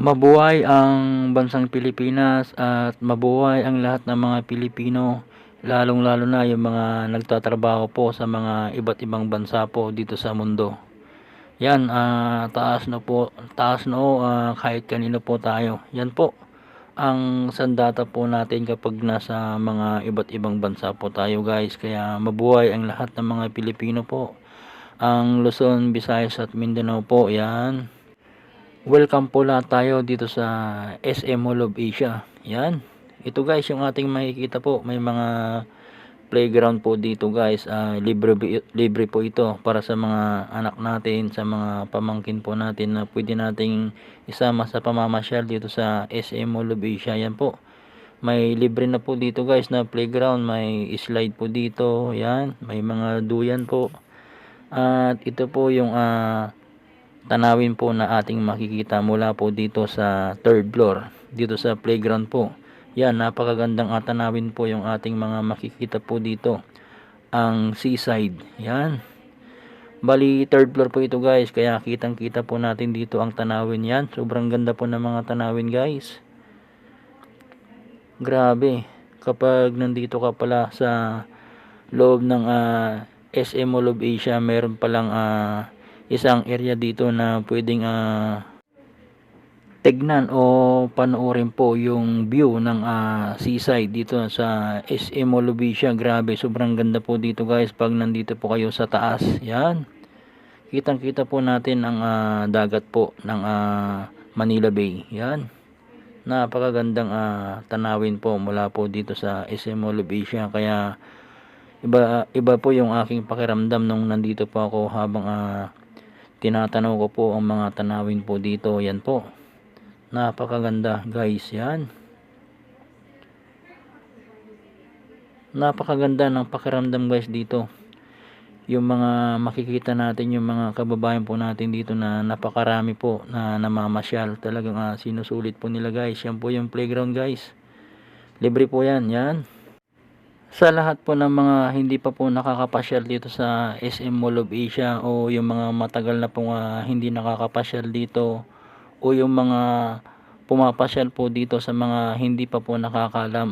Mabuhay ang bansang Pilipinas at mabuhay ang lahat ng mga Pilipino, lalong-lalo na yung mga nagtatrabaho po sa mga iba't ibang bansa po dito sa mundo. Yan, taas no, kahit kanino po tayo. Yan po ang sandata po natin kapag nasa mga iba't ibang bansa po tayo, guys. Kaya mabuhay ang lahat ng mga Pilipino po. Ang Luzon, Visayas at Mindanao po, yan. Welcome po lahat tayo dito sa SM Mall of Asia. Yan. Ito guys, yung ating makikita po, may mga playground po dito guys. Libre po ito para sa mga anak natin, sa mga pamangkin po natin na pwede nating isama sa pamamasyal dito sa SM Mall of Asia. Yan po. May libre na po dito guys na playground, may slide po dito. Yan, may mga duyan po. At ito po yung tanawin po na ating makikita mula po dito sa third floor dito sa playground po. Yan, napakagandang tanawin po yung ating mga makikita po dito, ang seaside. Yan, bali third floor po ito guys, kaya kitang kita po natin dito ang tanawin. Yan, sobrang ganda po ng mga tanawin guys, grabe. Kapag nandito ka pala sa loob ng SM Mall of Asia, meron palang isang area dito na pwedeng tignan o panoorin po yung view ng seaside dito sa SM Mall of Asia. Grabe, sobrang ganda po dito guys pag nandito po kayo sa taas. Yan, kitang kita po natin ang dagat po ng Manila Bay. Yan, napakagandang tanawin po mula po dito sa SM Mall of Asia. Kaya iba po yung aking pakiramdam nung nandito po ako habang tinatanaw ko po ang mga tanawin po dito. Yan po, napakaganda guys. Yan, napakaganda ng pakiramdam guys dito. Yung mga makikita natin, yung mga kababayan po natin dito na napakarami po na namamasyal, talagang sinusulit po nila guys. Yan po yung playground guys, libre po yan. Yan, sa lahat po ng mga hindi pa po nakakapasyal dito sa SM Mall of Asia, o yung mga matagal na pong hindi nakakapasyal dito, o yung mga pumapasyal po dito sa mga hindi pa po nakakalam,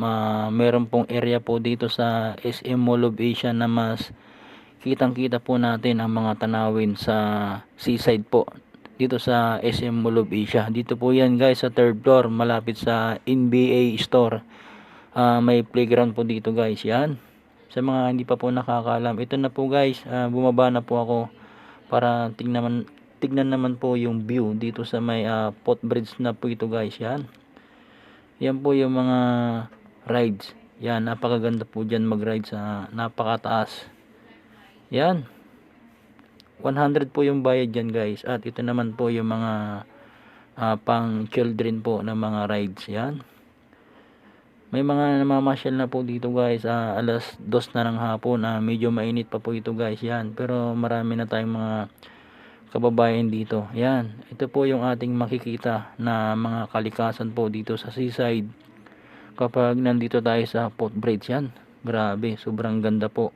meron pong area po dito sa SM Mall of Asia na mas kitang kita po natin ang mga tanawin sa seaside po dito sa SM Mall of Asia. Dito po yan guys sa third floor, malapit sa NBA store. May playground po dito guys. Yan, sa mga hindi pa po nakakalam, ito na po guys, bumaba na po ako para tignan naman po yung view dito sa may footbridge na po ito guys. Yan, yan po yung mga rides. Yan, napakaganda po dyan mag ride sa napakataas. Yan, 100 po yung bayad dyan guys. At ito naman po yung mga pang children po na mga rides. Yan, may mga namamasyal na po dito guys. Alas 2 na ng hapon, medyo mainit pa po ito guys. Yan, pero marami na tayong mga kababayan dito. Yan, ito po yung ating makikita na mga kalikasan po dito sa seaside kapag nandito tayo sa footbridge. Yan, grabe, sobrang ganda po.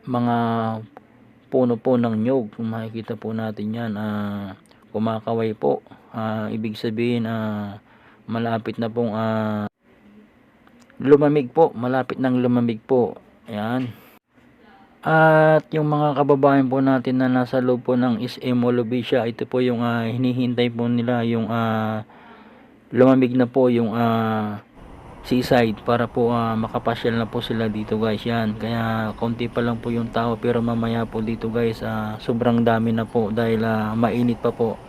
Mga puno po ng nyog, kung makikita po natin yan, kumakaway po. Ibig sabihin malapit na pong lumamig po, malapit nang lumamig po. Ayan, at yung mga kababayan po natin na nasa loob po ng SM Mall of Asia, ito po yung hinihintay po nila, yung lumamig na po yung seaside para po makapasyal na po sila dito guys. Yan, kaya konti pa lang po yung tao, pero mamaya po dito guys sobrang dami na po dahil mainit pa po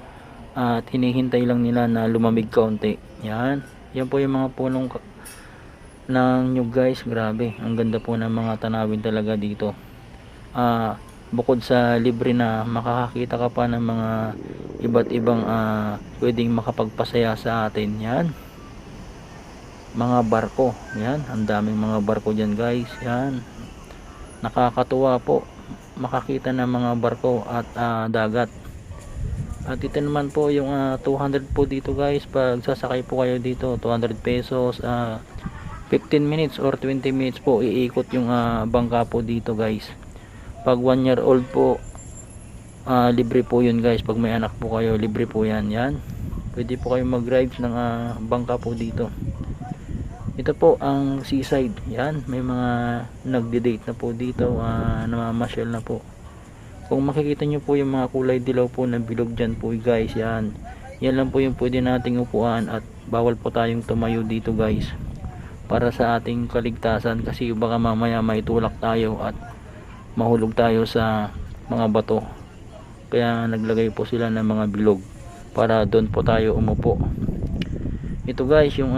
at hinihintay lang nila na lumamig kaunti. Yan, yan po yung mga punong ng nyug guys. Grabe, ang ganda po ng mga tanawin talaga dito. Bukod sa libre na makakakita ka pa ng mga iba't ibang pwedeng makapagpasaya sa atin. Yan, mga barko. Yan, ang daming mga barko dyan guys. Yan, nakakatuwa po makakita ng mga barko at dagat. At ito naman po yung 200 po dito guys. Pag sasakay po kayo dito, 200 pesos, 15 minutes or 20 minutes po iikot yung bangka po dito guys. Pag 1 year old po, Libre po yun guys, pag may anak po kayo libre po yan. Pwede po kayo mag-ride ng bangka po dito. Ito po ang seaside. May mga nagde-date na po dito, namamasyal na po. Kung makikita nyo po yung mga kulay dilaw po na bilog dyan po guys, yan lang po yung pwede nating upuan, at bawal po tayong tumayo dito guys, para sa ating kaligtasan, kasi baka mamaya may tulak tayo at mahulog tayo sa mga bato. Kaya naglagay po sila ng mga bilog para doon po tayo umupo. Ito guys yung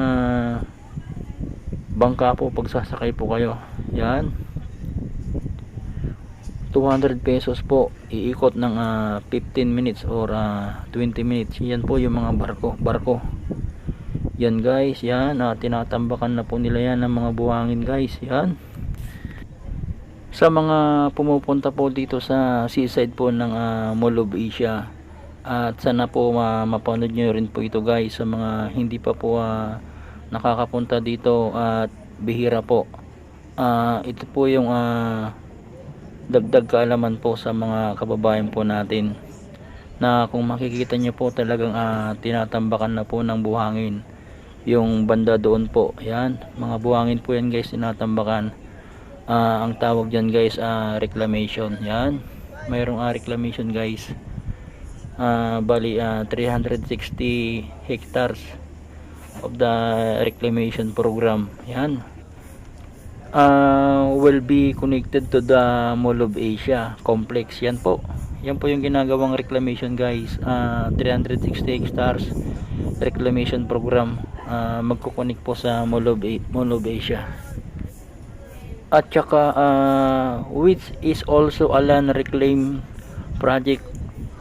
bangka po pag sasakay po kayo. 200 pesos po, iikot ng 15 minutes or 20 minutes. Yan po yung mga barko. Yan guys, tinatambakan na po nila yan ng mga buhangin guys. Sa mga pumupunta po dito sa seaside po ng Mall of Asia, at sana po mapanood nyo rin po ito guys, sa mga hindi pa po nakakapunta dito at bihira po. Ito po yung dagdag kaalaman po sa mga kababayan po natin, na kung makikita nyo po talagang tinatambakan na po ng buhangin yung banda doon po. Mga buhangin po yan guys, tinatambakan. Ang tawag dyan guys, reclamation. Mayroong reclamation guys. Bali 360 hectares of the reclamation program. Will be connected to the Mall of Asia complex. Yan po yung ginagawang reclamation guys. 360 hectares reclamation program, magkukonek po sa Mall of Asia. At saka which is also a land reclaim project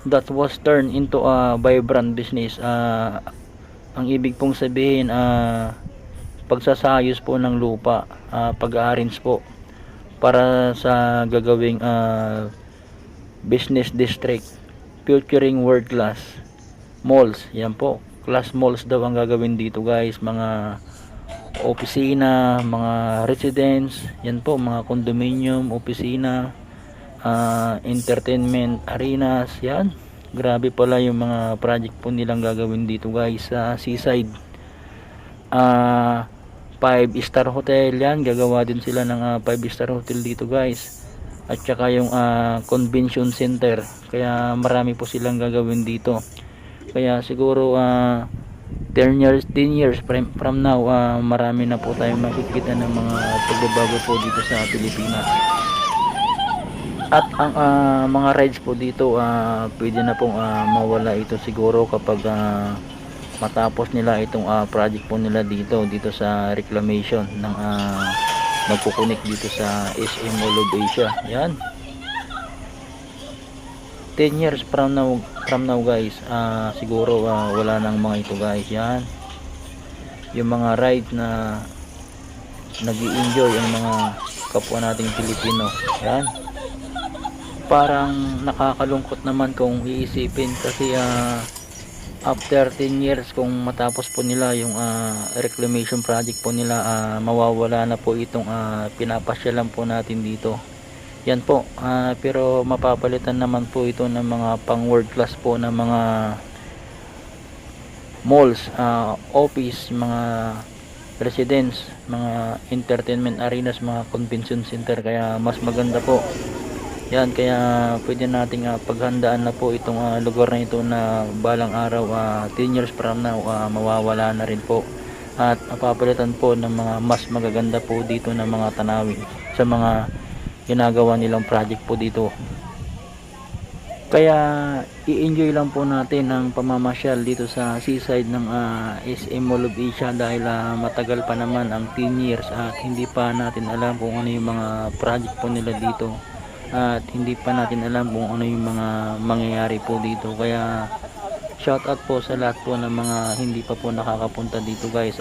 that was turned into a vibrant business. Ang ibig pong sabihin, pagsasayos po ng lupa, pag-arrange po para sa gagawing business district featuring world class malls. Yan po, class malls daw ang gagawin dito guys. Mga opisina, mga residence, yan po, mga condominium, opisina, entertainment arenas. Grabe pala yung mga project po nilang gagawin dito guys sa seaside. 5-star hotel, gagawa din sila ng 5-star hotel dito guys. At saka yung convention center, kaya marami po silang gagawin dito. Kaya siguro 10 years from now, marami na po tayong makikita ng mga pagbabago po dito sa Pilipinas. At ang mga rides po dito, pwede na pong mawala ito siguro kapag matapos nila itong project po nila dito sa reclamation ng magkukunik dito sa SM Mall of Asia. 10 years from now guys, siguro wala nang mga ito guys. Yung mga ride na nag-i-enjoy ang mga kapwa nating Pilipino. Parang nakakalungkot naman kung iisipin, kasi after 10 years, kung matapos po nila yung reclamation project po nila, mawawala na po itong pinapasyalan po natin dito. Yan po, pero mapapalitan naman po ito ng mga pang world class po na mga malls, office, mga residence, mga entertainment arenas, mga convention center. Kaya mas maganda po. Kaya pwede nating paghandaan na po itong lugar na ito, na balang araw, 10 years from now, mawawala na rin po, at mapapalitan po ng mga mas magaganda po dito na mga tanawin sa mga ginagawa nilang project po dito. Kaya i-enjoy lang po natin ang pamamasyal dito sa seaside ng SM Mall of Asia, dahil matagal pa naman ang 10 years at hindi pa natin alam kung ano yung mga project po nila dito, at hindi pa natin alam kung ano yung mga mangyayari po dito. Kaya shout out po sa lahat po ng mga hindi pa po nakakapunta dito guys.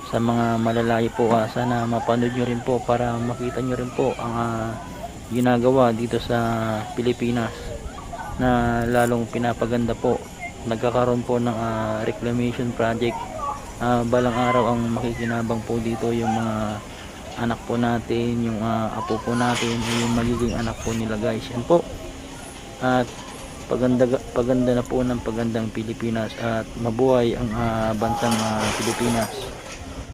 Sa mga malalayo po, sana mapanood nyo rin po para makita nyo rin po ang ginagawa dito sa Pilipinas, na lalong pinapaganda po. Nagkakaroon po ng reclamation project. Balang araw ang makikinabang po dito yung mga anak po natin, yung apo po natin, yung magiging anak po nila guys. Yan po. At paganda na po ng pagandang Pilipinas at mabuhay ang bansang Pilipinas.